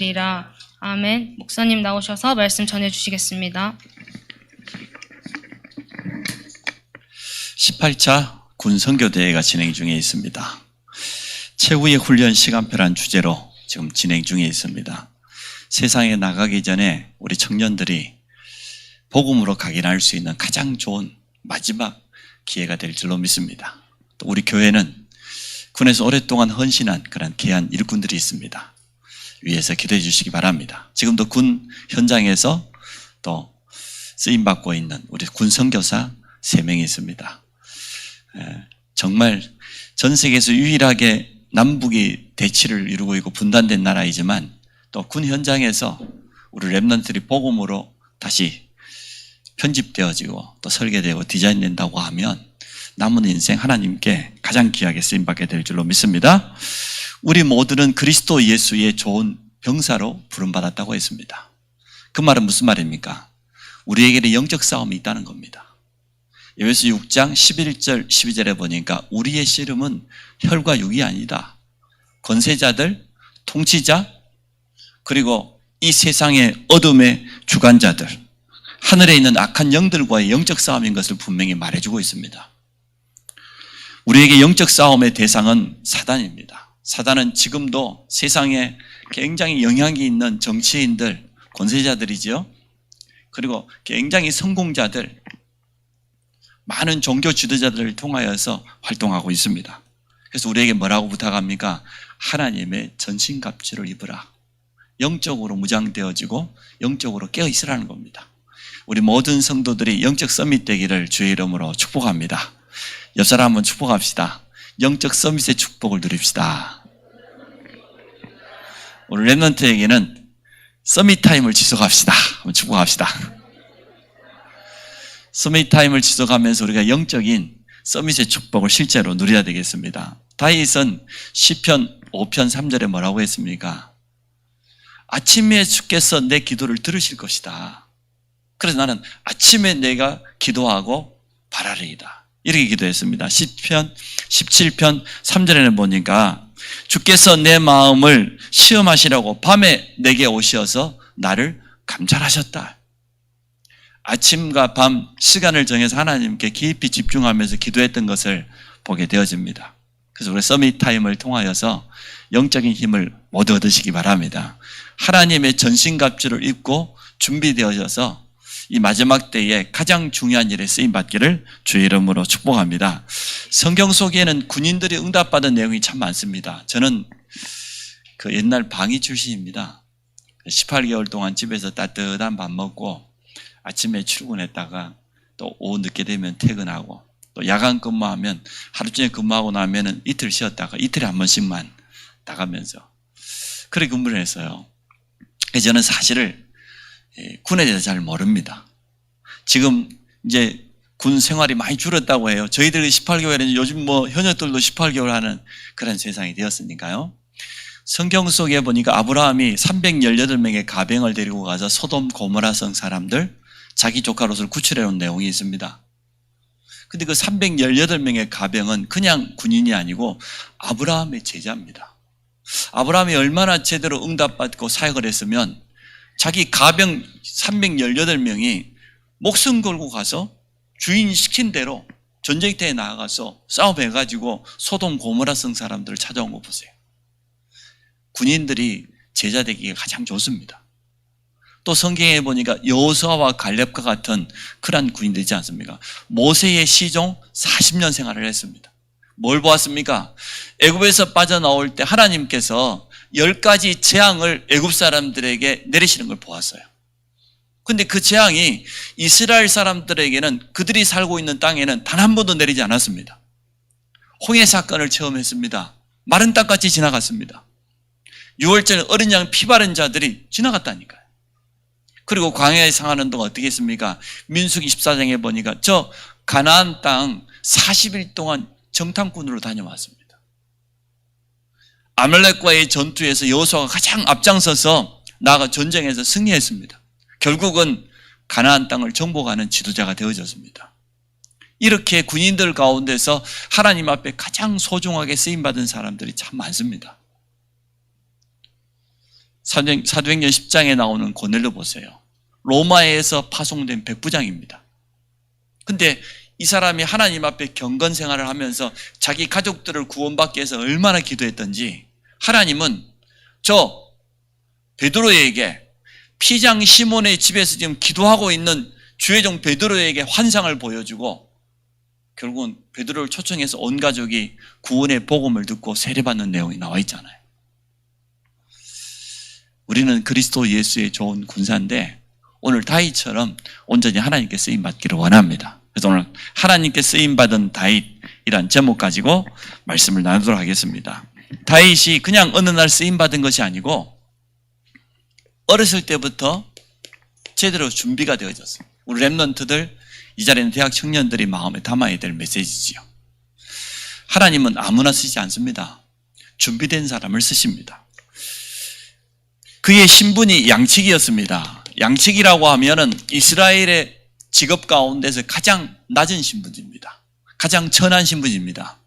리라. 아멘. 목사님 나오셔서 말씀 전해주시겠습니다. 18차 군 선교대회가 진행 중에 있습니다. 최후의 훈련 시간표란 주제로 지금 진행 중에 있습니다. 세상에 나가기 전에 우리 청년들이 복음으로 각인할 수 있는 가장 좋은 마지막 기회가 될 줄로 믿습니다. 또 우리 교회는 군에서 오랫동안 헌신한 그런 귀한 일꾼들이 있습니다. 위에서 기도해 주시기 바랍니다. 지금도 군 현장에서 또 쓰임받고 있는 우리 군 선교사 3명이 있습니다. 정말 전 세계에서 유일하게 남북이 대치를 이루고 있고 분단된 나라이지만 또 군 현장에서 우리 렘넌트들이 복음으로 다시 편집되어지고 또 설계되고 디자인된다고 하면 남은 인생 하나님께 가장 귀하게 쓰임받게 될 줄로 믿습니다. 우리 모두는 그리스도 예수의 좋은 병사로 부름받았다고 했습니다. 그 말은 무슨 말입니까? 우리에게는 영적 싸움이 있다는 겁니다. 에베소 6장 11절 12절에 보니까 우리의 씨름은 혈과 육이 아니다. 권세자들, 통치자, 그리고 이 세상의 어둠의 주관자들, 하늘에 있는 악한 영들과의 영적 싸움인 것을 분명히 말해주고 있습니다. 우리에게 영적 싸움의 대상은 사단입니다. 사단은 지금도 세상에 굉장히 영향이 있는 정치인들, 권세자들이죠. 그리고 굉장히 성공자들, 많은 종교 지도자들을 통하여서 활동하고 있습니다. 그래서 우리에게 뭐라고 부탁합니까? 하나님의 전신갑주를 입으라. 영적으로 무장되어지고 영적으로 깨어있으라는 겁니다. 우리 모든 성도들이 영적 서밋 되기를 주의 이름으로 축복합니다. 옆 사람 한번 축복합시다. 영적 서밋의 축복을 누립시다. 오늘 렘넌트에게는 서밋 타임을 지속합시다. 한번 축복합시다. 서밋 타임을 지속하면서 우리가 영적인 서밋의 축복을 실제로 누려야 되겠습니다. 다윗은 시편 5편 3절에 뭐라고 했습니까? 아침에 주께서 내 기도를 들으실 것이다. 그래서 나는 아침에 내가 기도하고 바라리이다. 이렇게 기도했습니다. 시편 17편 3절에는 보니까 주께서 내 마음을 시험하시라고 밤에 내게 오셔서 나를 감찰하셨다. 아침과 밤 시간을 정해서 하나님께 깊이 집중하면서 기도했던 것을 보게 되어집니다. 그래서 우리 서밋 타임을 통하여서 영적인 힘을 모두 얻으시기 바랍니다. 하나님의 전신갑주를 입고 준비되어져서 이 마지막 때에 가장 중요한 일에 쓰임받기를 주의 이름으로 축복합니다. 성경 속에는 군인들이 응답받은 내용이 참 많습니다. 저는 그 옛날 방위 출신입니다. 18개월 동안 집에서 따뜻한 밥 먹고 아침에 출근했다가 또 오후 늦게 되면 퇴근하고 또 야간 근무하면 하루 종일 근무하고 나면은 이틀 쉬었다가 이틀에 한 번씩만 나가면서 그렇게 근무를 했어요. 그래서 저는 사실을 군에 대해서 잘 모릅니다. 지금 이제 군 생활이 많이 줄었다고 해요. 저희들이 18개월에는 요즘 현역들도 18개월 하는 그런 세상이 되었으니까요. 성경 속에 보니까 아브라함이 318명의 가병을 데리고 가서 소돔 고모라성 사람들 자기 조카로서 구출해 온 내용이 있습니다. 근데 그 318명의 가병은 그냥 군인이 아니고 아브라함의 제자입니다. 아브라함이 얼마나 제대로 응답받고 사역을 했으면 자기 가병 318명이 목숨 걸고 가서 주인 시킨 대로 전쟁터에 나가서 싸움해가지고 소돔 고모라성 사람들을 찾아온 거 보세요. 군인들이 제자 되기가 가장 좋습니다. 또 성경에 보니까 여호수아와 갈렙과 같은 그런 군인들 있지 않습니까? 모세의 시종 40년 생활을 했습니다. 뭘 보았습니까? 애굽에서 빠져나올 때 하나님께서 10가지 재앙을 애굽 사람들에게 내리시는 걸 보았어요. 근데 그 재앙이 이스라엘 사람들에게는 그들이 살고 있는 땅에는 단 한 번도 내리지 않았습니다. 홍해 사건을 체험했습니다. 마른 땅같이 지나갔습니다. 6월절 어린 양 피 바른 자들이 지나갔다니까요. 그리고 광야에 상하는 동안 어떻게 했습니까? 민수기 14장에 보니까 저 가나안 땅 40일 동안 정탐꾼으로 다녀왔습니다. 아말렉과의 전투에서 여호수아가 가장 앞장서서 나아가 전쟁에서 승리했습니다. 결국은 가나안 땅을 정복하는 지도자가 되어졌습니다. 이렇게 군인들 가운데서 하나님 앞에 가장 소중하게 쓰임받은 사람들이 참 많습니다. 사도행전 10장에 나오는 고넬료 보세요. 로마에서 파송된 백부장입니다. 근데 이 사람이 하나님 앞에 경건 생활을 하면서 자기 가족들을 구원받기 위해서 얼마나 기도했던지 하나님은 저 베드로에게 피장 시몬의 집에서 지금 기도하고 있는 주의 종 베드로에게 환상을 보여주고 결국은 베드로를 초청해서 온 가족이 구원의 복음을 듣고 세례받는 내용이 나와 있잖아요. 우리는 그리스도 예수의 좋은 군사인데 오늘 다윗처럼 온전히 하나님께 쓰임받기를 원합니다. 그래서 오늘 하나님께 쓰임받은 다윗이란 제목 가지고 말씀을 나누도록 하겠습니다. 다윗이 그냥 어느 날 쓰임받은 것이 아니고 어렸을 때부터 제대로 준비가 되어졌어요. 우리 랩런트들, 이 자리는 대학 청년들이 마음에 담아야 될 메시지지요. 하나님은 아무나 쓰지 않습니다. 준비된 사람을 쓰십니다. 그의 신분이 양치기였습니다. 양치기라고 하면은 이스라엘의 직업 가운데서 가장 낮은 신분입니다. 가장 천한 신분입니다.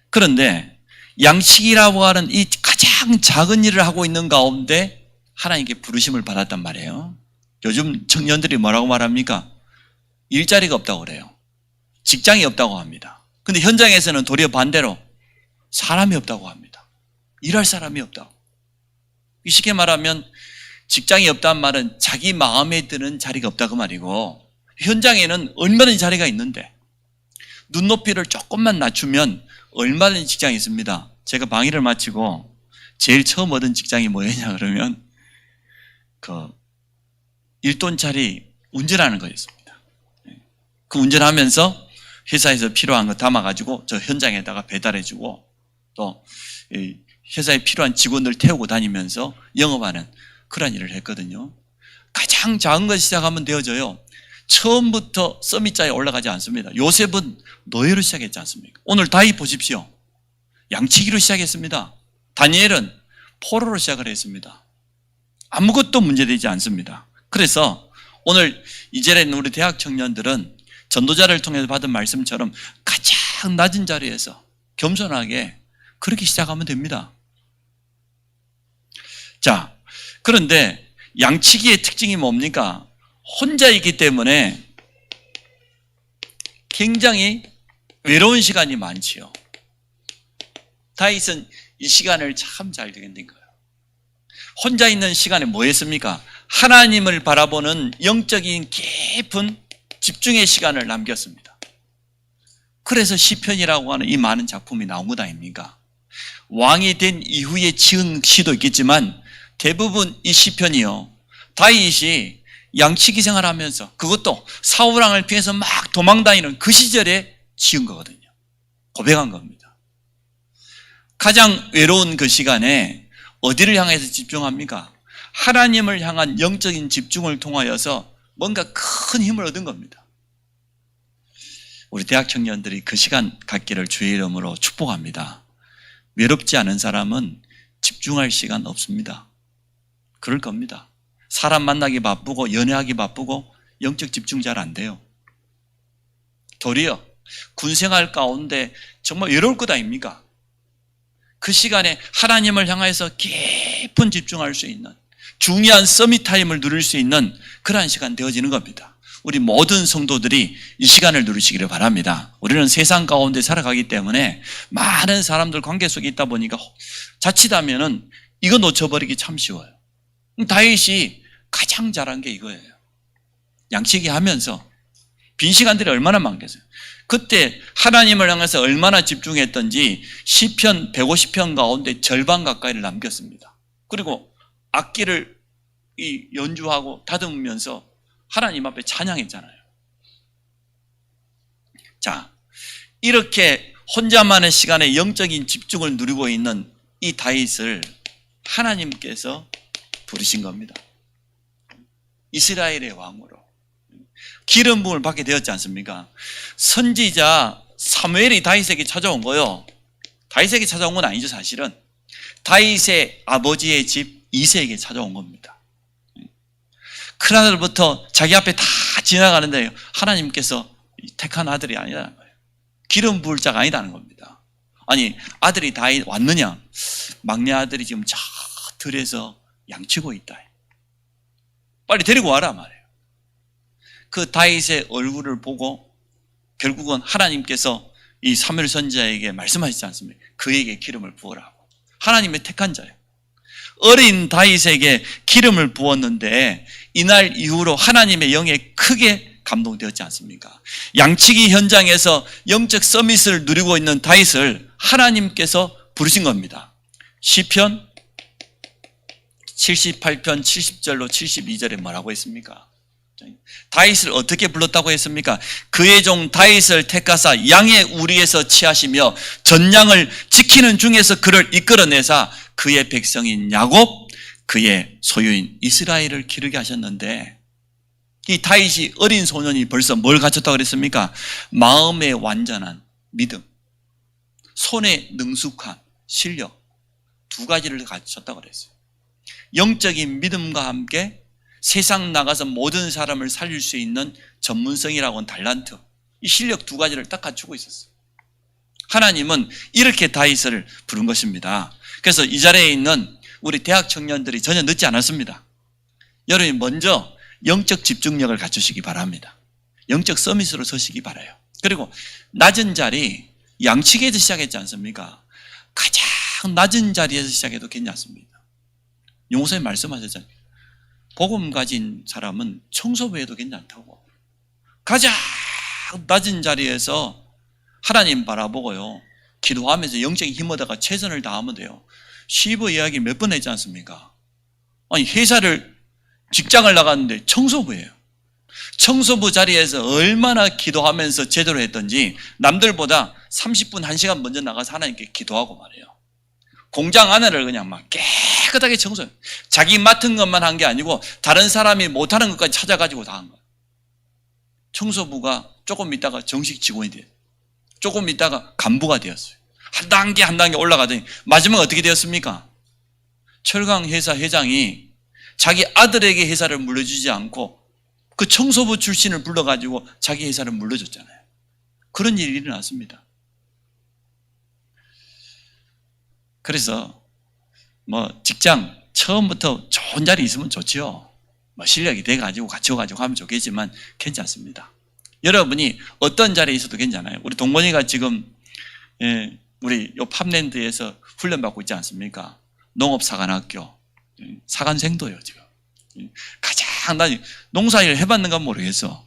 그런데 양치기라고 하는 이 가장 작은 일을 하고 있는 가운데 하나님께 부르심을 받았단 말이에요. 요즘 청년들이 뭐라고 말합니까? 일자리가 없다고 그래요. 직장이 없다고 합니다. 근데 현장에서는 도리어 반대로 사람이 없다고 합니다. 일할 사람이 없다고. 쉽게 말하면 직장이 없다는 말은 자기 마음에 드는 자리가 없다 그 말이고 현장에는 얼마든지 자리가 있는데 눈높이를 조금만 낮추면 얼마든지 직장이 있습니다. 제가 방위를 마치고 제일 처음 얻은 직장이 뭐였냐 그러면 그 일돈짜리 운전하는 거였습니다. 그 운전하면서 회사에서 필요한 거 담아가지고 저 현장에다가 배달해주고 또 회사에 필요한 직원들 태우고 다니면서 영업하는 그런 일을 했거든요. 가장 작은 것 시작하면 되어져요. 처음부터 서밋자에 올라가지 않습니다. 요셉은 노예로 시작했지 않습니까? 오늘 다윗 보십시오. 양치기로 시작했습니다. 다니엘은 포로로 시작을 했습니다. 아무것도 문제되지 않습니다. 그래서 오늘 이제는 우리 대학 청년들은 전도자를 통해서 받은 말씀처럼 가장 낮은 자리에서 겸손하게 그렇게 시작하면 됩니다. 자, 그런데 양치기의 특징이 뭡니까? 혼자이기 때문에 굉장히 외로운 시간이 많지요. 다윗은 이 시간을 참 잘 견딘 거예요. 혼자 있는 시간에 뭐 했습니까? 하나님을 바라보는 영적인 깊은 집중의 시간을 남겼습니다. 그래서 시편이라고 하는 이 많은 작품이 나온 것 아닙니까? 왕이 된 이후에 지은 시도 있겠지만 대부분 이 시편이요. 다윗이 양치기 생활하면서 그것도 사울왕을 피해서 막 도망다니는 그 시절에 지은 거거든요. 고백한 겁니다. 가장 외로운 그 시간에 어디를 향해서 집중합니까? 하나님을 향한 영적인 집중을 통하여서 뭔가 큰 힘을 얻은 겁니다. 우리 대학 청년들이 그 시간 갖기를 주의 이름으로 축복합니다. 외롭지 않은 사람은 집중할 시간 없습니다. 그럴 겁니다. 사람 만나기 바쁘고 연애하기 바쁘고 영적 집중 잘 안 돼요. 도리어 군생활 가운데 정말 외로울 것 아닙니까? 그 시간에 하나님을 향해서 깊은 집중할 수 있는 중요한 서밋 타임을 누릴 수 있는 그러한 시간 되어지는 겁니다. 우리 모든 성도들이 이 시간을 누리시기를 바랍니다. 우리는 세상 가운데 살아가기 때문에 많은 사람들 관계 속에 있다 보니까 자칫하면은 이거 놓쳐버리기 참 쉬워요. 다윗이 가장 잘한 게 이거예요. 양치기 하면서 빈 시간들이 얼마나 많겠어요. 그때 하나님을 향해서 얼마나 집중했던지 시편 150편 가운데 절반 가까이를 남겼습니다. 그리고 악기를 연주하고 다듬으면서 하나님 앞에 찬양했잖아요. 자, 이렇게 혼자만의 시간에 영적인 집중을 누리고 있는 이 다윗을 하나님께서 부르신 겁니다. 이스라엘의 왕으로 기름 부음을 받게 되었지 않습니까? 선지자 사무엘이 다윗에게 찾아온 거요. 다윗에게 찾아온 건 아니죠. 사실은 다윗의 아버지의 집 이새에게 찾아온 겁니다. 큰아들부터 자기 앞에 다 지나가는데 하나님께서 택한 아들이 아니라는 거예요. 기름 부을 자가 아니다는 겁니다. 아니 아들이 다윗 왔느냐? 막내 아들이 지금 저 들에서 양치고 있다. 빨리 데리고 와라 말이에요. 그 다윗의 얼굴을 보고 결국은 하나님께서 이 사무엘 선지자에게 말씀하시지 않습니까? 그에게 기름을 부으라고. 하나님의 택한 자예요. 어린 다윗에게 기름을 부었는데 이날 이후로 하나님의 영에 크게 감동되었지 않습니까? 양치기 현장에서 영적 서밋을 누리고 있는 다윗을 하나님께서 부르신 겁니다. 시편 78편 70절로 72절에 뭐라고 했습니까? 다윗을 어떻게 불렀다고 했습니까? 그의 종 다윗을 택하사 양의 우리에서 취하시며 전양을 지키는 중에서 그를 이끌어내사 그의 백성인 야곱, 그의 소유인 이스라엘을 기르게 하셨는데, 이 다윗이 어린 소년이 벌써 뭘 갖췄다고 그랬습니까? 마음의 완전한 믿음, 손의 능숙한 실력, 두 가지를 갖췄다고 그랬어요. 영적인 믿음과 함께 세상 나가서 모든 사람을 살릴 수 있는 전문성이라고는 달란트, 이 실력 두 가지를 딱 갖추고 있었어요. 하나님은 이렇게 다윗을 부른 것입니다. 그래서 이 자리에 있는 우리 대학 청년들이 전혀 늦지 않았습니다. 여러분이 먼저 영적 집중력을 갖추시기 바랍니다. 영적 서밋으로 서시기 바라요. 그리고 낮은 자리, 양치기에서 시작했지 않습니까? 가장 낮은 자리에서 시작해도 괜찮습니다. 용호사님 말씀하셨잖아요. 복음 가진 사람은 청소부에도 괜찮다고. 가장 낮은 자리에서 하나님 바라보고요, 기도하면서 영적인 힘 얻어가 최선을 다하면 돼요. 시부 이야기 몇 번 했지 않습니까? 아니, 직장을 나갔는데 청소부예요. 청소부 자리에서 얼마나 기도하면서 제대로 했던지 남들보다 30분, 1시간 먼저 나가서 하나님께 기도하고 말이에요. 공장 안에를 그냥 막 깨끗하게 청소해요. 자기 맡은 것만 한 게 아니고 다른 사람이 못하는 것까지 찾아가지고 다 한 거예요. 청소부가 조금 있다가 정식 직원이 돼요. 조금 있다가 간부가 되었어요. 한 단계 한 단계 올라가더니 마지막에 어떻게 되었습니까? 철강 회사 회장이 자기 아들에게 회사를 물려주지 않고 그 청소부 출신을 불러가지고 자기 회사를 물려줬잖아요. 그런 일이 일어났습니다. 그래서 직장 처음부터 좋은 자리 있으면 좋지요. 실력이 돼가지고 갖춰가지고 하면 좋겠지만 괜찮습니다. 여러분이 어떤 자리에 있어도 괜찮아요. 우리 동건이가 지금 우리 요 팝랜드에서 훈련받고 있지 않습니까? 농업사관학교 사관생도예요. 지금 가장 난 농사일 해봤는가 모르겠어.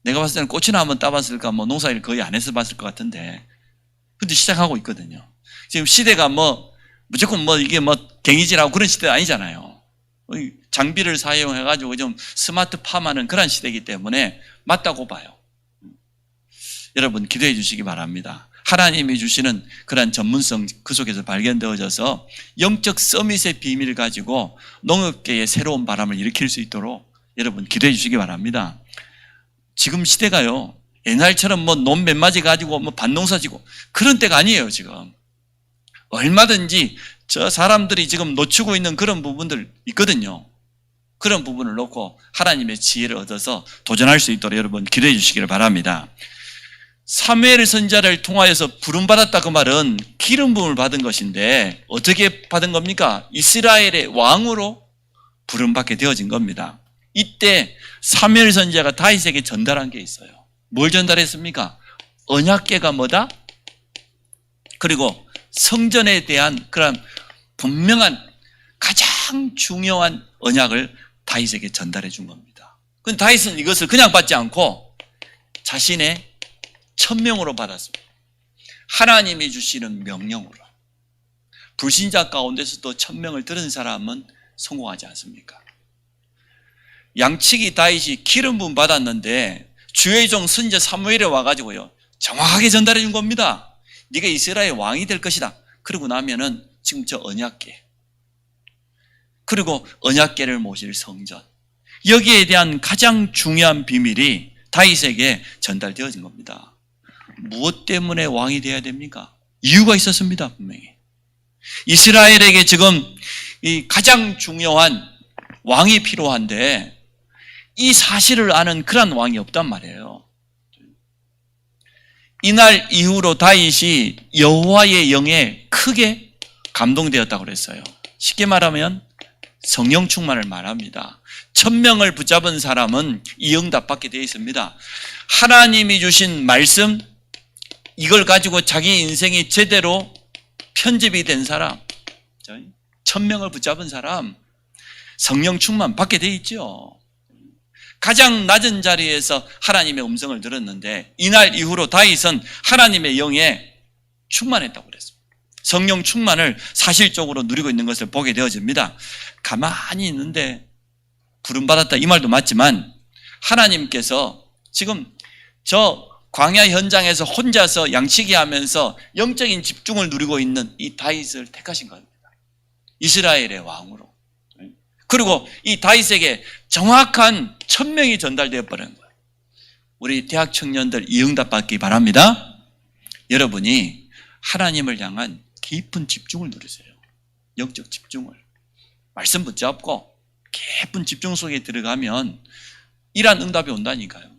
내가 봤을 때는 꽃이나 한번 따봤을까, 농사일 거의 안 해서 봤을 것 같은데, 근데 시작하고 있거든요. 지금 시대가 무조건 이게 갱이질하고 그런 시대가 아니잖아요. 장비를 사용해가지고 좀 스마트팜하는 그런 시대이기 때문에 맞다고 봐요. 여러분 기도해 주시기 바랍니다. 하나님이 주시는 그런 전문성 그 속에서 발견되어져서 영적 서밋의 비밀을 가지고 농업계에 새로운 바람을 일으킬 수 있도록 여러분 기도해 주시기 바랍니다. 지금 시대가요, 옛날처럼 논 몇 마디 가지고 밭농사 지고 그런 때가 아니에요. 지금 얼마든지 저 사람들이 지금 놓치고 있는 그런 부분들 있거든요. 그런 부분을 놓고 하나님의 지혜를 얻어서 도전할 수 있도록 여러분 기도해 주시기를 바랍니다. 사무엘 선지자를 통하여서 부름받았다 그 말은 기름 부음을 받은 것인데 어떻게 받은 겁니까? 이스라엘의 왕으로 부름받게 되어진 겁니다. 이때 사무엘 선지자가 다윗에게 전달한 게 있어요. 뭘 전달했습니까? 언약궤가 뭐다? 그리고 성전에 대한 그런 분명한 가장 중요한 언약을 다윗에게 전달해 준 겁니다. 근데 다윗은 이것을 그냥 받지 않고 자신의 천명으로 받았습니다. 하나님이 주시는 명령으로. 불신자 가운데서도 천명을 들은 사람은 성공하지 않습니까? 양치기 다윗이 기름 부음 받았는데 주의 종 선지자 사무엘에 와가지고요, 정확하게 전달해 준 겁니다. 네가 이스라엘 왕이 될 것이다. 그러고 나면은 지금 저 언약궤, 그리고 언약궤를 모실 성전, 여기에 대한 가장 중요한 비밀이 다윗에게 전달되어진 겁니다. 무엇 때문에 왕이 되어야 됩니까? 이유가 있었습니다. 분명히 이스라엘에게 지금 이 가장 중요한 왕이 필요한데 이 사실을 아는 그런 왕이 없단 말이에요. 이날 이후로 다윗이 여호와의 영에 크게 감동되었다고 그랬어요. 쉽게 말하면 성령 충만을 말합니다. 1000명을 붙잡은 사람은 이 응답 받게 되어 있습니다. 하나님이 주신 말씀, 이걸 가지고 자기 인생이 제대로 편집이 된 사람, 1000명을 붙잡은 사람, 성령 충만 받게 되어 있죠. 가장 낮은 자리에서 하나님의 음성을 들었는데 이날 이후로 다윗은 하나님의 영에 충만했다고 그랬습니다. 성령 충만을 사실적으로 누리고 있는 것을 보게 되어집니다. 가만히 있는데 부름받았다 이 말도 맞지만 하나님께서 지금 저 광야 현장에서 혼자서 양치기 하면서 영적인 집중을 누리고 있는 이 다윗을 택하신 겁니다. 이스라엘의 왕으로. 그리고 이 다윗에게 정확한 1000명이 전달되어 버린 거예요. 우리 대학 청년들 이 응답 받기 바랍니다. 여러분이 하나님을 향한 깊은 집중을 누리세요. 영적 집중을. 말씀 붙잡고 깊은 집중 속에 들어가면 이러한 응답이 온다니까요.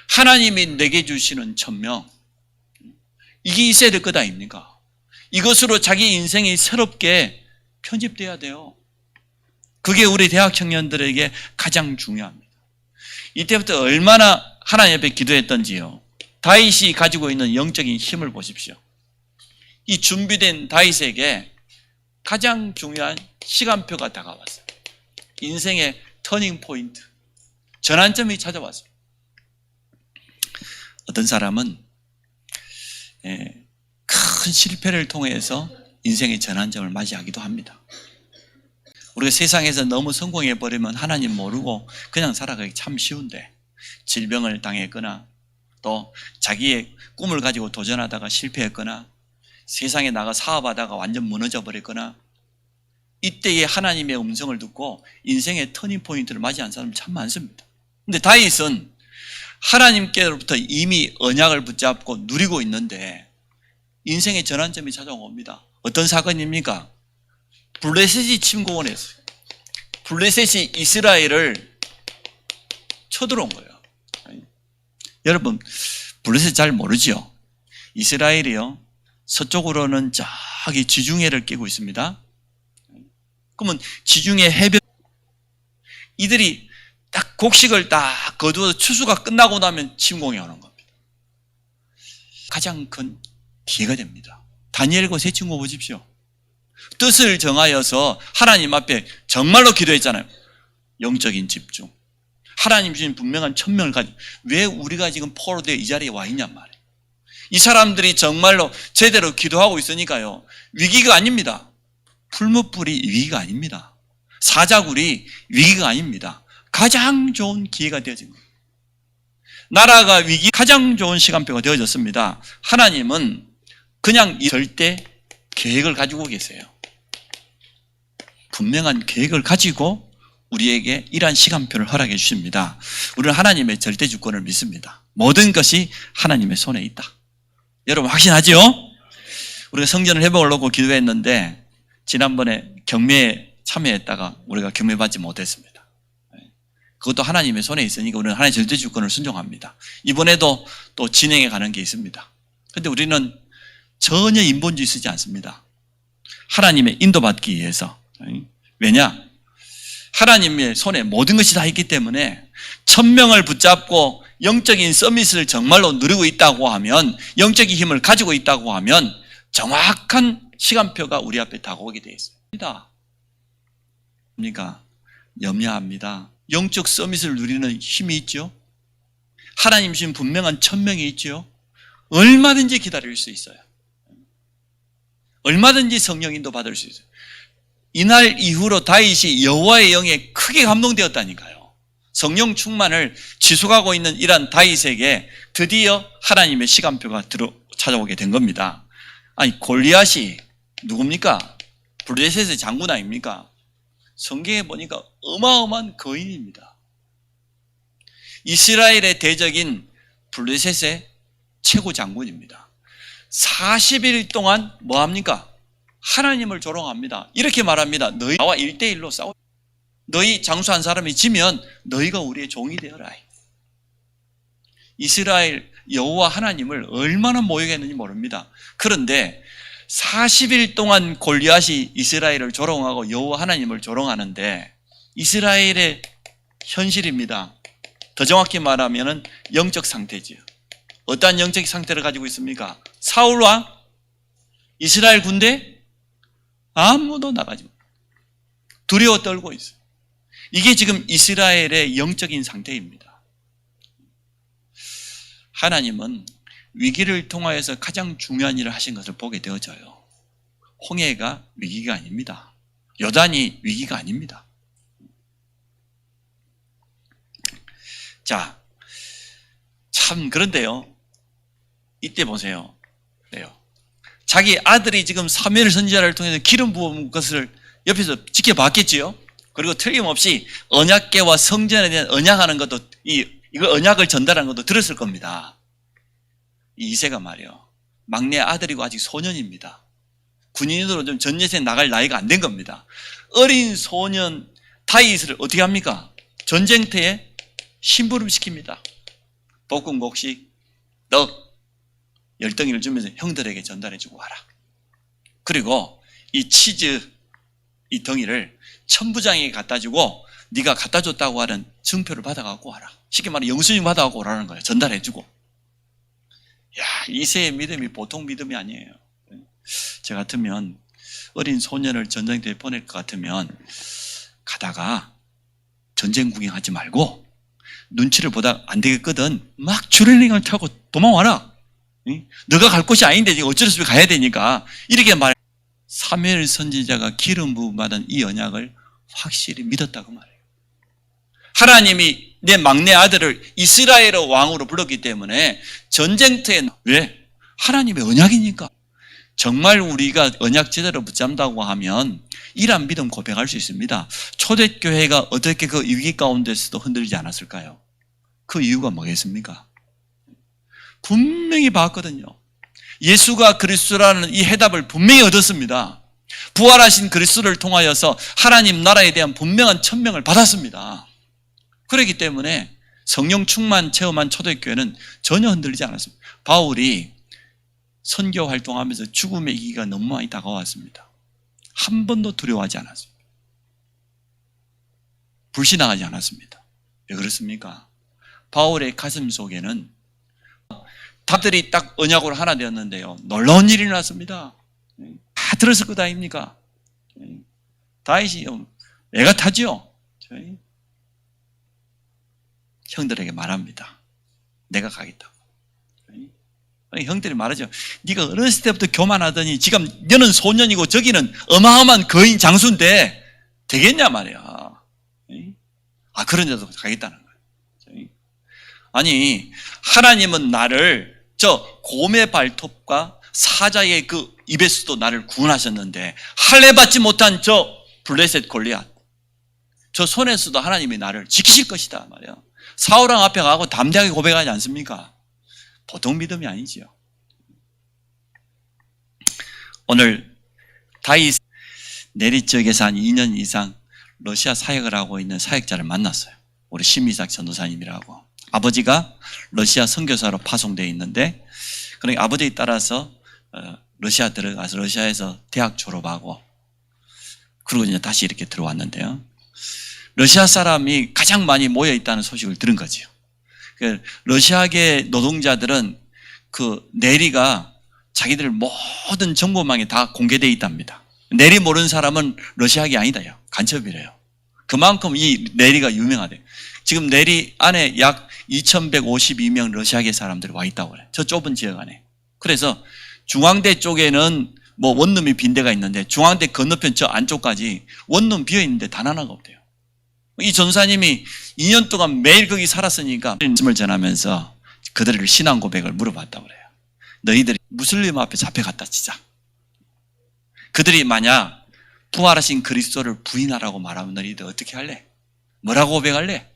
하나님이 내게 주시는 1000명, 이게 있어야 될 것 아닙니까? 이것으로 자기 인생이 새롭게 편집돼야 돼요. 그게 우리 대학 청년들에게 가장 중요합니다. 이때부터 얼마나 하나님 앞에 기도했던지요. 다윗이 가지고 있는 영적인 힘을 보십시오. 이 준비된 다윗에게 가장 중요한 시간표가 다가왔어요. 인생의 터닝 포인트, 전환점이 찾아왔어요. 어떤 사람은 큰 실패를 통해서 인생의 전환점을 맞이하기도 합니다. 우리가 세상에서 너무 성공해버리면 하나님 모르고 그냥 살아가기 참 쉬운데, 질병을 당했거나 또 자기의 꿈을 가지고 도전하다가 실패했거나 세상에 나가 사업하다가 완전 무너져 버렸거나, 이때에 하나님의 음성을 듣고 인생의 터닝 포인트를 맞이한 사람이 참 많습니다. 근데 다윗은 하나님께로부터 이미 언약을 붙잡고 누리고 있는데 인생의 전환점이 찾아온 겁니다. 어떤 사건입니까? 블레셋이 침공을 했어요. 블레셋이 이스라엘을 쳐들어온 거예요. 여러분, 블레셋 잘 모르죠? 이스라엘이요, 서쪽으로는 저기 지중해를 끼고 있습니다. 그러면 지중해 해변, 이들이 딱 곡식을 딱 거두어서 추수가 끝나고 나면 침공이 오는 겁니다. 가장 큰 기회가 됩니다. 다니엘과 세 친구 보십시오. 뜻을 정하여서 하나님 앞에 정말로 기도했잖아요. 영적인 집중. 하나님 주신 분명한 1000명을 가지고 왜 우리가 지금 포로되어 이 자리에 와 있냔 말이에요. 이 사람들이 정말로 제대로 기도하고 있으니까요, 위기가 아닙니다. 풀무불이 위기가 아닙니다. 사자굴이 위기가 아닙니다. 가장 좋은 기회가 되어진 거예요. 나라가 위기 가장 좋은 시간표가 되어졌습니다. 하나님은 그냥 절대 계획을 가지고 계세요. 분명한 계획을 가지고 우리에게 이러한 시간표를 허락해 주십니다. 우리는 하나님의 절대 주권을 믿습니다. 모든 것이 하나님의 손에 있다. 여러분 확신하지요? 우리가 성전을 회복을 놓고 기도했는데 지난번에 경매에 참여했다가 우리가 경매받지 못했습니다. 그것도 하나님의 손에 있으니까 우리는 하나님의 절대 주권을 순종합니다. 이번에도 또 진행해 가는 게 있습니다. 그런데 우리는 전혀 인본주의 쓰지 않습니다. 하나님의 인도받기 위해서. 왜냐? 하나님의 손에 모든 것이 다 있기 때문에 1000명을 붙잡고 영적인 서밋을 정말로 누리고 있다고 하면, 영적인 힘을 가지고 있다고 하면 정확한 시간표가 우리 앞에 다가오게 되어 있습니다. 그러니까 염려합니다. 영적 서밋을 누리는 힘이 있죠. 하나님 주신 분명한 1000명이 있죠. 얼마든지 기다릴 수 있어요. 얼마든지 성령 인도 받을 수 있어요. 이날 이후로 다윗이 여호와의 영에 크게 감동되었다니까요. 성령 충만을 지속하고 있는 이러한 다윗에게 드디어 하나님의 시간표가 찾아오게 된 겁니다. 아니, 골리앗이 누굽니까? 블레셋의 장군 아닙니까? 성경에 보니까 어마어마한 거인입니다. 이스라엘의 대적인 블레셋의 최고 장군입니다. 40일 동안 뭐합니까? 하나님을 조롱합니다. 이렇게 말합니다. 너희 나와 1대1로 싸워. 너희 장수한 사람이 지면 너희가 우리의 종이 되어라. 이스라엘 여호와 하나님을 얼마나 모욕했는지 모릅니다. 그런데 40일 동안 골리앗이 이스라엘을 조롱하고 여호와 하나님을 조롱하는데 이스라엘의 현실입니다. 더 정확히 말하면 영적 상태지요. 어떠한 영적 상태를 가지고 있습니까? 사울 왕, 이스라엘 군대 아무도 나가지 못. 두려워 떨고 있어요. 이게 지금 이스라엘의 영적인 상태입니다. 하나님은 위기를 통하여서 가장 중요한 일을 하신 것을 보게 되어져요. 홍해가 위기가 아닙니다. 요단이 위기가 아닙니다. 자, 참 그런데요. 이때 보세요. 네요. 자기 아들이 지금 사무엘 선지자를 통해서 기름 부은 것을 옆에서 지켜봤겠지요. 그리고 틀림없이 언약궤와 성전에 대한 언약하는 것도 이거 언약을 전달하는 것도 들었을 겁니다. 이 이새가 말이요. 막내 아들이고 아직 소년입니다. 군인으로 좀 전예세 나갈 나이가 안 된 겁니다. 어린 소년 다윗을 어떻게 합니까? 전쟁터에 심부름 시킵니다. 볶음 곡식, 떡, 10덩이를 주면서 형들에게 전달해주고 와라. 그리고 이 치즈, 이 덩이를 천부장에게 갖다주고 네가 갖다줬다고 하는 증표를 받아갖고 와라. 쉽게 말해 영수증 받아갖고 오라는 거예요. 전달해주고. 야, 이새의 믿음이 보통 믿음이 아니에요. 저 같으면 어린 소년을 전쟁터에 보낼 것 같으면 가다가 전쟁 구경하지 말고 눈치를 보다 안 되겠거든 막 주레링을 타고 도망와라. 너가 갈 곳이 아닌데 지금 어쩔 수 없이 가야 되니까 이렇게 말. 사무엘 선지자가 기름 부음 받은 이 언약을 확실히 믿었다고 말해요. 하나님이 내 막내 아들을 이스라엘의 왕으로 불렀기 때문에 전쟁터에 왜? 하나님의 언약이니까. 정말 우리가 언약 제대로 붙잡는다고 하면 이런 믿음 고백할 수 있습니다. 초대교회가 어떻게 그 위기 가운데서도 흔들리지 않았을까요? 그 이유가 뭐겠습니까? 분명히 봤거든요. 예수가 그리스도라는 이 해답을 분명히 얻었습니다. 부활하신 그리스도를 통하여서 하나님 나라에 대한 분명한 천명을 받았습니다. 그렇기 때문에 성령 충만 체험한 초대교회는 전혀 흔들리지 않았습니다. 바울이 선교 활동하면서 죽음의 위기가 너무 많이 다가왔습니다. 한 번도 두려워하지 않았습니다. 불신앙하지 않았습니다. 왜 그렇습니까? 바울의 가슴 속에는 다들이 딱 언약으로 하나 되었는데요. 놀라운 일이 났습니다. 다 들었을 것 아닙니까? 다윗이 애가 타지요. 형들에게 말합니다. 내가 가겠다고. 형들이 말하죠. 네가 어렸을 때부터 교만하더니 지금 너는 소년이고 저기는 어마어마한 거인 장수인데 되겠냐 말이야. 아, 그런 데도 가겠다는 거예요. 아니, 하나님은 나를 저 곰의 발톱과 사자의 그 입에서도 나를 구원하셨는데 할례 받지 못한 저 블레셋 골리앗, 저 손에서도 하나님이 나를 지키실 것이다 말이야. 사울왕 앞에 가고 담대하게 고백하지 않습니까? 보통 믿음이 아니지요. 오늘 다윗 내리 지역에서 한 2년 이상 러시아 사역을 하고 있는 사역자를 만났어요. 우리 심미삭 전도사님이라고. 아버지가 러시아 선교사로 파송되어 있는데, 그러니까 아버지에 따라서 러시아 들어가서 러시아에서 대학 졸업하고 그리고 이제 다시 이렇게 들어왔는데요. 러시아 사람이 가장 많이 모여 있다는 소식을 들은 거지요. 러시아계 노동자들은 그 내리가 자기들 모든 정보망에 다 공개되어 있답니다. 내리 모르는 사람은 러시아계 아니다요. 간첩이래요. 그만큼 이 내리가 유명하대요. 지금 내리 안에 약 2152명 러시아계 사람들이 와 있다고 그래요. 저 좁은 지역 안에. 그래서 중앙대 쪽에는 뭐 원룸이 빈 데가 있는데 중앙대 건너편 저 안쪽까지 원룸 비어 있는데 단 하나가 없대요. 이 전사님이 2년 동안 매일 거기 살았으니까 말씀을 전하면서 그들을 신앙 고백을 물어봤다고 그래요. 너희들이 무슬림 앞에 잡혀갔다 치자. 그들이 만약 부활하신 그리스도를 부인하라고 말하면 너희들 어떻게 할래? 뭐라고 고백할래?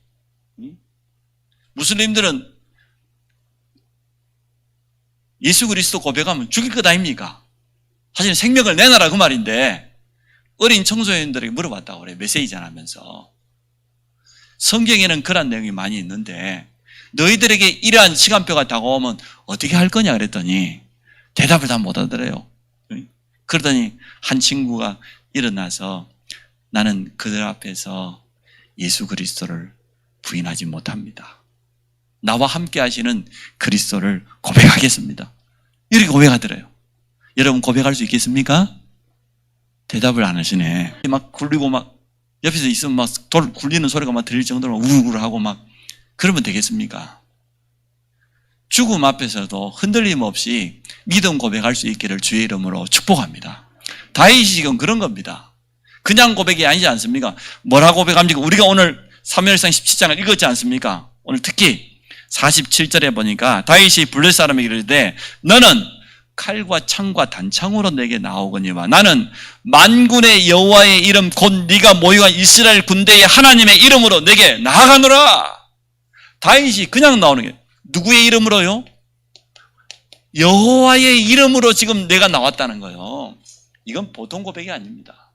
무슬림들은 예수 그리스도 고백하면 죽일 것 아닙니까? 사실 생명을 내놔라 그 말인데 어린 청소년들에게 물어봤다고 그래요. 메시지 전하면서. 성경에는 그런 내용이 많이 있는데 너희들에게 이러한 시간표가 다가오면 어떻게 할 거냐 그랬더니 대답을 다 못 하더래요. 그러더니 한 친구가 일어나서 나는 그들 앞에서 예수 그리스도를 부인하지 못합니다. 나와 함께 하시는 그리스도를 고백하겠습니다. 이렇게 고백하더래요. 여러분 고백할 수 있겠습니까? 대답을 안 하시네. 막 굴리고 막 옆에서 있으면 막 돌 굴리는 소리가 막 들릴 정도로 우르르하고 막 그러면 되겠습니까? 죽음 앞에서도 흔들림 없이 믿음 고백할 수 있기를 주의 이름으로 축복합니다. 다윗이 지금 그런 겁니다. 그냥 고백이 아니지 않습니까? 뭐라고 고백합니까? 우리가 오늘 사무엘상 17장을 읽었지 않습니까? 오늘 특히 47절에 보니까 다윗이 블레셋 사람에게 이르되 너는 칼과 창과 단창으로 내게 나오거니와 나는 만군의 여호와의 이름 곧 네가 모여간 이스라엘 군대의 하나님의 이름으로 내게 나아가노라. 다윗이 그냥 나오는 게 누구의 이름으로요? 여호와의 이름으로 지금 내가 나왔다는 거예요. 이건 보통 고백이 아닙니다.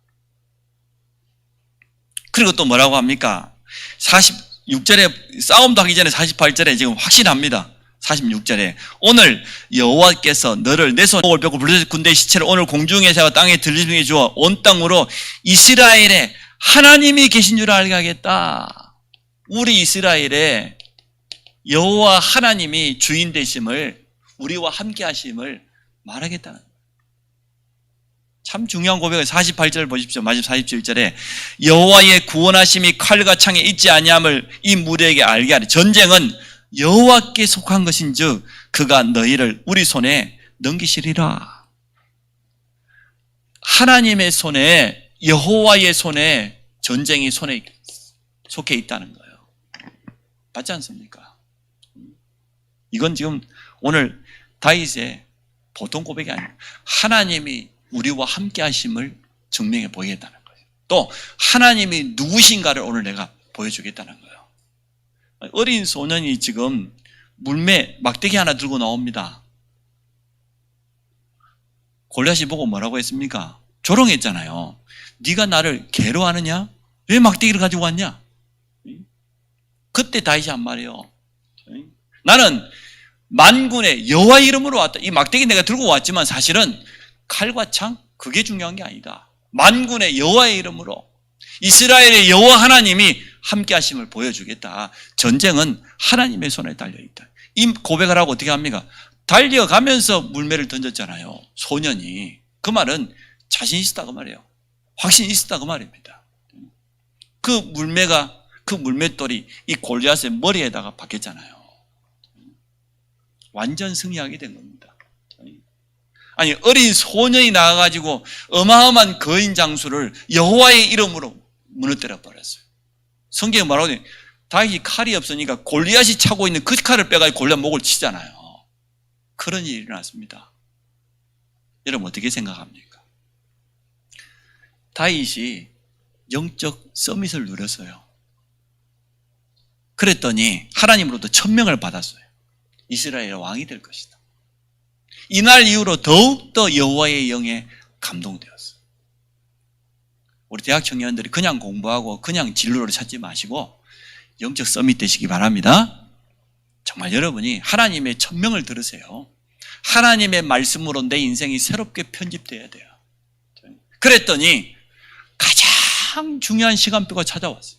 그리고 또 뭐라고 합니까? 46절에 싸움도 하기 전에 48절에 지금 확신합니다. 46절에 오늘 여호와께서 너를 내 손을 펴고 블레셋 군대의 시체를 오늘 공중에서 땅에 들리게 주어 온 땅으로 이스라엘에 하나님이 계신 줄 알게 하겠다. 우리 이스라엘에 여호와 하나님이 주인 되심을 우리와 함께 하심을 말하겠다는 참 중요한 고백을 48절 보십시오. 마지막 47절에 여호와의 구원하심이 칼과 창에 있지 아니함을 이 무리에게 알게 하리. 전쟁은 여호와께 속한 것인즉 그가 너희를 우리 손에 넘기시리라. 하나님의 손에 여호와의 손에 전쟁이 손에 속해 있다는 거예요. 맞지 않습니까? 이건 지금 오늘 다윗의 보통 고백이 아니에요. 하나님이 우리와 함께 하심을 증명해 보이겠다는 거예요. 또 하나님이 누구신가를 오늘 내가 보여주겠다는 거예요. 어린 소년이 지금 물매 막대기 하나 들고 나옵니다. 골리앗이 보고 뭐라고 했습니까? 조롱했잖아요. 네가 나를 개로 하느냐? 왜 막대기를 가지고 왔냐? 그때 다윗이 한 말이에요. 나는 만군의 여호와 이름으로 왔다. 이 막대기 내가 들고 왔지만 사실은 칼과 창 그게 중요한 게 아니다. 만군의 여호와의 이름으로 이스라엘의 여호와 하나님이 함께 하심을 보여주겠다. 전쟁은 하나님의 손에 달려있다. 이 고백을 하고 어떻게 합니까? 달려가면서 물매를 던졌잖아요. 소년이. 그 말은 자신 있었다 그 말이에요. 확신이 있었다 그 말입니다. 그 물맷돌이 이 골리앗의 머리에다가 박혔잖아요. 완전 승리하게 된 겁니다. 아니 어린 소년이 나와가지고 어마어마한 거인 장수를 여호와의 이름으로 무너뜨려 버렸어요. 성경에 뭐라고 해요? 다윗이 칼이 없으니까 골리앗이 차고 있는 그 칼을 빼가지고 골리앗 목을 치잖아요. 그런 일이 일어났습니다. 여러분 어떻게 생각합니까? 다윗이 영적 서밋을 누렸어요. 그랬더니 하나님으로부터 천명을 받았어요. 이스라엘의 왕이 될 것이다. 이날 이후로 더욱더 여호와의 영에 감동되었어요. 우리 대학 청년들이 그냥 공부하고 그냥 진로를 찾지 마시고 영적 서밋 되시기 바랍니다. 정말 여러분이 하나님의 천명을 들으세요. 하나님의 말씀으로 내 인생이 새롭게 편집되어야 돼요. 그랬더니 가장 중요한 시간표가 찾아왔어요.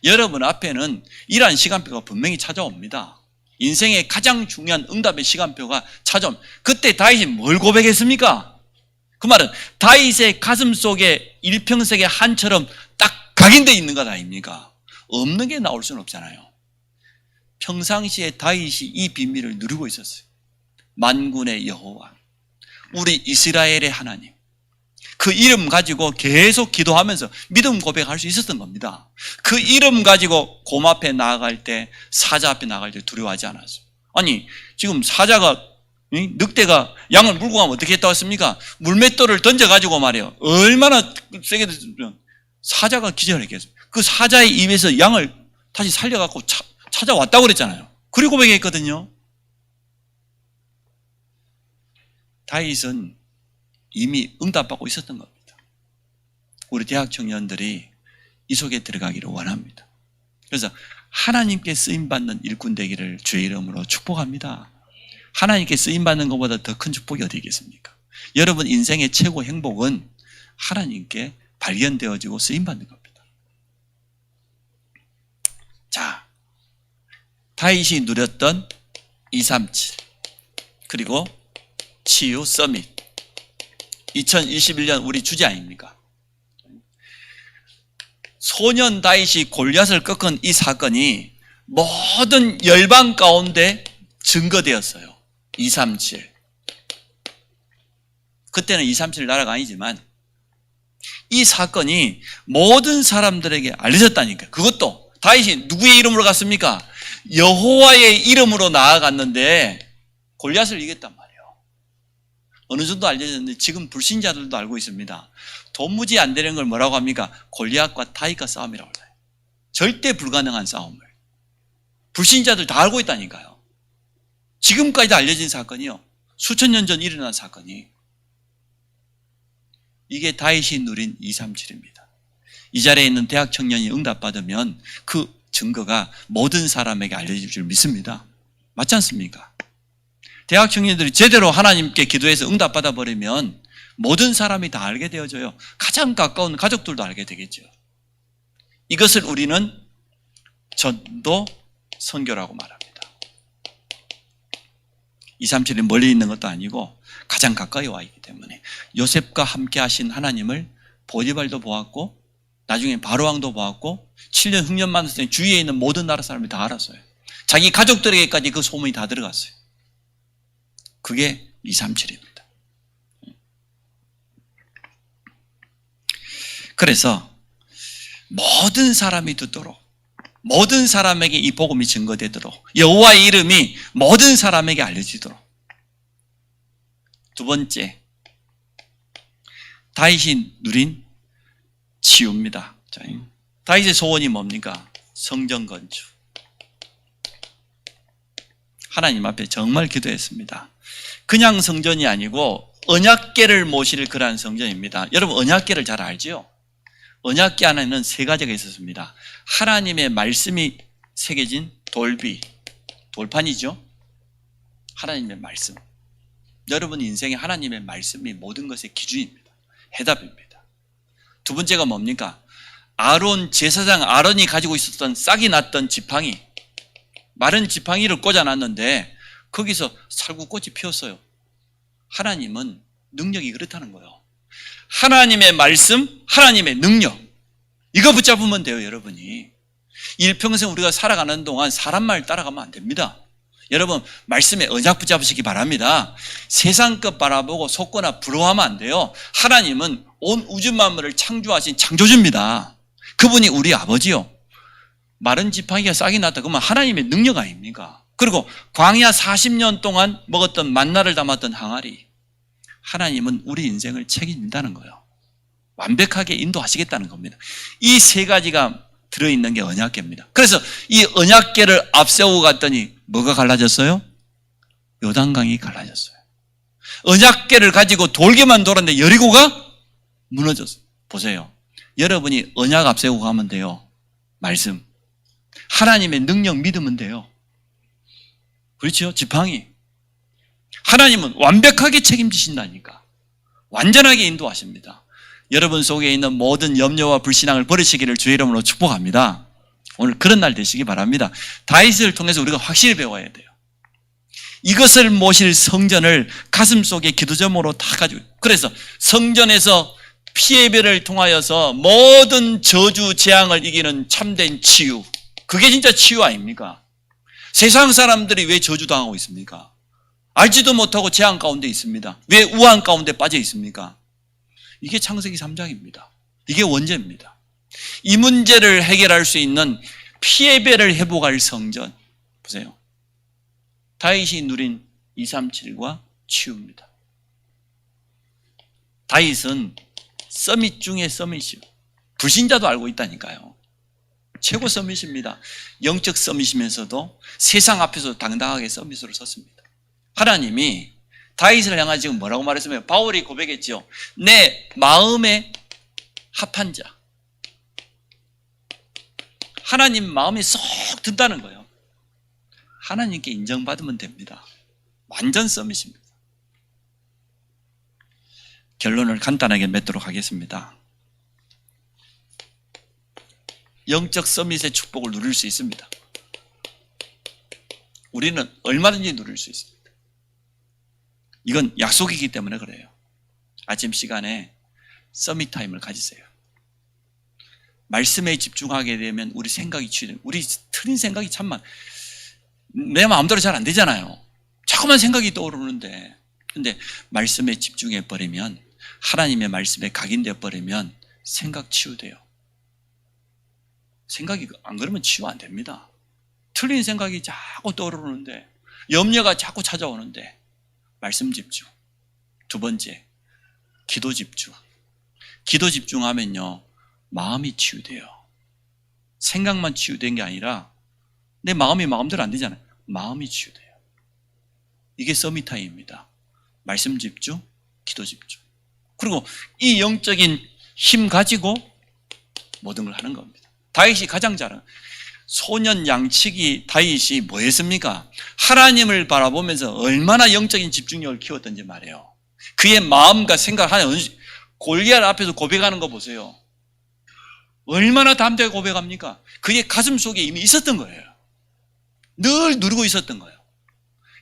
여러분 앞에는 이러한 시간표가 분명히 찾아옵니다. 인생의 가장 중요한 응답의 시간표가 찾아옵니다. 그때 다윗이 뭘 고백했습니까? 그 말은 다윗의 가슴 속에 일평생의 한처럼 딱 각인되어 있는 것 아닙니까? 없는 게 나올 수는 없잖아요. 평상시에 다윗이 이 비밀을 누리고 있었어요. 만군의 여호와, 우리 이스라엘의 하나님, 그 이름 가지고 계속 기도하면서 믿음 고백할 수 있었던 겁니다. 그 이름 가지고 곰 앞에 나아갈 때, 사자 앞에 나아갈 때 두려워하지 않았어요. 아니 지금 사자가 늑대가 양을 물고 가면 어떻게 했다고 했습니까? 물맷돌을 던져가지고 말이에요. 얼마나 세게 던지면 사자가 기절했겠습니까? 그 사자의 입에서 양을 다시 살려갖고 찾아왔다고 그랬잖아요. 그리고 고백했거든요. 다윗은 이미 응답받고 있었던 겁니다. 우리 대학 청년들이 이 속에 들어가기를 원합니다. 그래서 하나님께 쓰임받는 일꾼 되기를 주의 이름으로 축복합니다. 하나님께 쓰임받는 것보다 더 큰 축복이 어디 있겠습니까? 여러분 인생의 최고 행복은 하나님께 발견되어지고 쓰임받는 겁니다. 자, 다윗이 누렸던 237 그리고 치유 서밋 2021년 우리 주제 아닙니까? 소년 다윗이 골리앗을 꺾은 이 사건이 모든 열방 가운데 증거되었어요. 237 그때는 237 나라가 아니지만 이 사건이 모든 사람들에게 알려졌다니까요. 그것도 다윗이 누구의 이름으로 갔습니까? 여호와의 이름으로 나아갔는데 골리앗을 이겼단 말이에요. 어느 정도 알려졌는데 지금 불신자들도 알고 있습니다. 도무지 안 되는 걸 뭐라고 합니까? 골리앗과 다윗과 싸움이라고 해요. 절대 불가능한 싸움을. 불신자들 다 알고 있다니까요. 지금까지도 알려진 사건이요. 수천 년 전 일어난 사건이. 이게 다윗이 누린 237입니다. 이 자리에 있는 대학 청년이 응답받으면 그 증거가 모든 사람에게 알려질 줄 믿습니다. 맞지 않습니까? 대학 청년들이 제대로 하나님께 기도해서 응답받아 버리면 모든 사람이 다 알게 되어져요. 가장 가까운 가족들도 알게 되겠죠. 이것을 우리는 전도 선교라고 말합니다. 237이 멀리 있는 것도 아니고 가장 가까이 와 있기 때문에 요셉과 함께 하신 하나님을 보디발도 보았고 나중에 바로왕도 보았고 7년 흉년 많았을 때 주위에 있는 모든 나라 사람이 다 알았어요. 자기 가족들에게까지 그 소문이 다 들어갔어요. 그게 237입니다. 그래서 모든 사람이 듣도록 모든 사람에게 이 복음이 증거되도록 여호와의 이름이 모든 사람에게 알려지도록. 두 번째, 다윗이 누린 치유입니다. 다윗의 소원이 뭡니까? 성전 건축. 하나님 앞에 정말 기도했습니다. 그냥 성전이 아니고 언약궤를 모실 그러한 성전입니다. 여러분 언약궤를 잘 알죠? 언약궤 안에는 세 가지가 있었습니다. 하나님의 말씀이 새겨진 돌비, 돌판이죠. 하나님의 말씀. 여러분 인생에 하나님의 말씀이 모든 것의 기준입니다. 해답입니다. 두 번째가 뭡니까? 아론 제사장 아론이 가지고 있었던 싹이 났던 지팡이, 마른 지팡이를 꽂아놨는데 거기서 살구꽃이 피었어요. 하나님은 능력이 그렇다는 거예요. 하나님의 말씀, 하나님의 능력, 이거 붙잡으면 돼요. 여러분이 일평생 우리가 살아가는 동안 사람 말 따라가면 안 됩니다. 여러분 말씀에 언약 붙잡으시기 바랍니다. 세상 것 바라보고 속거나 부러워하면 안 돼요. 하나님은 온 우주 만물을 창조하신 창조주입니다. 그분이 우리 아버지요. 마른 지팡이가 싹이 났다 그러면 하나님의 능력 아닙니까? 그리고 광야 40년 동안 먹었던 만나를 담았던 항아리, 하나님은 우리 인생을 책임진다는 거예요. 완벽하게 인도하시겠다는 겁니다. 이 세 가지가 들어있는 게 언약궤입니다. 그래서 이 언약궤를 앞세우고 갔더니 뭐가 갈라졌어요? 요단강이 갈라졌어요. 언약궤를 가지고 돌게만 돌았는데 여리고가 무너졌어요. 보세요. 여러분이 언약 앞세우고 가면 돼요. 말씀. 하나님의 능력 믿으면 돼요. 그렇죠? 지팡이. 하나님은 완벽하게 책임지신다니까. 완전하게 인도하십니다. 여러분 속에 있는 모든 염려와 불신앙을 버리시기를 주의 이름으로 축복합니다. 오늘 그런 날 되시기 바랍니다. 다윗을 통해서 우리가 확실히 배워야 돼요. 이것을 모실 성전을 가슴속에 기도점으로 다 가지고, 그래서 성전에서 피해별을 통하여서 모든 저주 재앙을 이기는 참된 치유, 그게 진짜 치유 아닙니까? 세상 사람들이 왜 저주당하고 있습니까? 알지도 못하고 재앙 가운데 있습니다. 왜 우한 가운데 빠져 있습니까? 이게 창세기 3장입니다. 이게 원죄입니다. 이 문제를 해결할 수 있는 피해배를 회복할 성전. 보세요. 다윗이 누린 237과 치유입니다. 다윗은 서밋 중에 서밋이요. 불신자도 알고 있다니까요. 최고 서밋입니다. 영적 서밋이면서도 세상 앞에서 당당하게 서밋으로 섰습니다. 하나님이 다윗을 향하여 지금 뭐라고 말했으면 바울이 고백했죠. 내 마음에 합한 자. 하나님 마음에 쏙 든다는 거예요. 하나님께 인정받으면 됩니다. 완전 서밋입니다. 결론을 간단하게 맺도록 하겠습니다. 영적 서밋의 축복을 누릴 수 있습니다. 우리는 얼마든지 누릴 수 있습니다. 이건 약속이기 때문에 그래요. 아침 시간에 서밋 타임을 가지세요. 말씀에 집중하게 되면 우리 생각이 치유돼요. 우리 틀린 생각이 참만 내 마음대로 잘 안 되잖아요. 자꾸만 생각이 떠오르는데, 근데 말씀에 집중해 버리면, 하나님의 말씀에 각인되어 버리면 생각 치유돼요. 생각이 안 그러면 치유 안 됩니다. 틀린 생각이 자꾸 떠오르는데, 염려가 자꾸 찾아오는데 말씀 집중. 두 번째, 기도 집중. 기도 집중하면요 마음이 치유돼요. 생각만 치유된 게 아니라 내 마음이 마음대로 안 되잖아요. 마음이 치유돼요. 이게 서밋타임입니다. 말씀 집중, 기도 집중. 그리고 이 영적인 힘 가지고 모든 걸 하는 겁니다. 다윗이 가장 잘한 소년 양치기 다윗이 뭐 했습니까? 하나님을 바라보면서 얼마나 영적인 집중력을 키웠던지 말이에요. 그의 마음과 생각 하나, 골리앗 앞에서 고백하는 거 보세요. 얼마나 담대하게 고백합니까? 그의 가슴 속에 이미 있었던 거예요. 늘 누리고 있었던 거예요.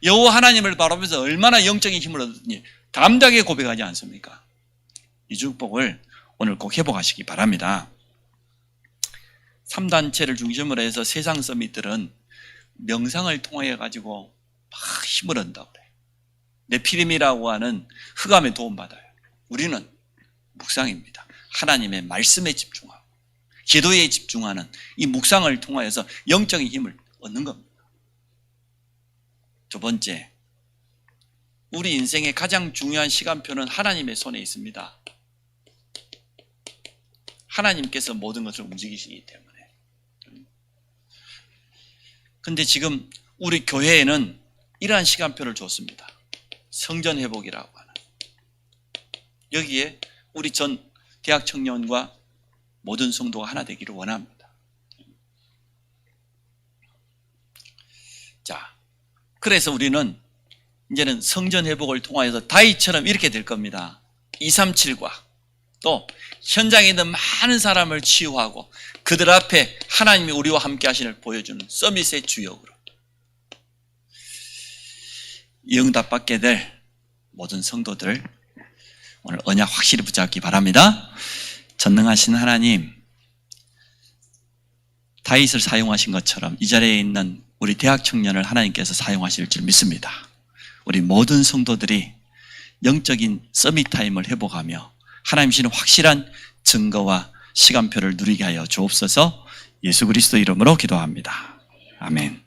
여호와 하나님을 바라보면서 얼마나 영적인 힘을 얻었는지 담대하게 고백하지 않습니까? 이 축복을 오늘 꼭 회복하시기 바랍니다. 3단체를 중심으로 해서 세상 서밋들은 명상을 통해 가지고 막 힘을 얻는다고 그래요. 네피림이라고 하는 흑암에 도움받아요. 우리는 묵상입니다. 하나님의 말씀에 집중하고 기도에 집중하는 이 묵상을 통하여서 영적인 힘을 얻는 겁니다. 두 번째, 우리 인생의 가장 중요한 시간표는 하나님의 손에 있습니다. 하나님께서 모든 것을 움직이시기 때문에. 근데 지금 우리 교회에는 이러한 시간표를 줬습니다. 성전 회복이라고 하는. 여기에 우리 전 대학 청년과 모든 성도가 하나 되기를 원합니다. 자, 그래서 우리는 이제는 성전 회복을 통하여서 다윗처럼 이렇게 될 겁니다. 237과 또 현장에 있는 많은 사람을 치유하고 그들 앞에 하나님이 우리와 함께 하시는 보여주는 서밋의 주역으로 이 응답받게 될 모든 성도들 오늘 언약 확실히 붙잡기 바랍니다. 전능하신 하나님, 다윗을 사용하신 것처럼 이 자리에 있는 우리 대학 청년을 하나님께서 사용하실 줄 믿습니다. 우리 모든 성도들이 영적인 서밋 타임을 회복하며 하나님 주시는 확실한 증거와 시간표를 누리게 하여 주옵소서. 예수 그리스도 이름으로 기도합니다. 아멘.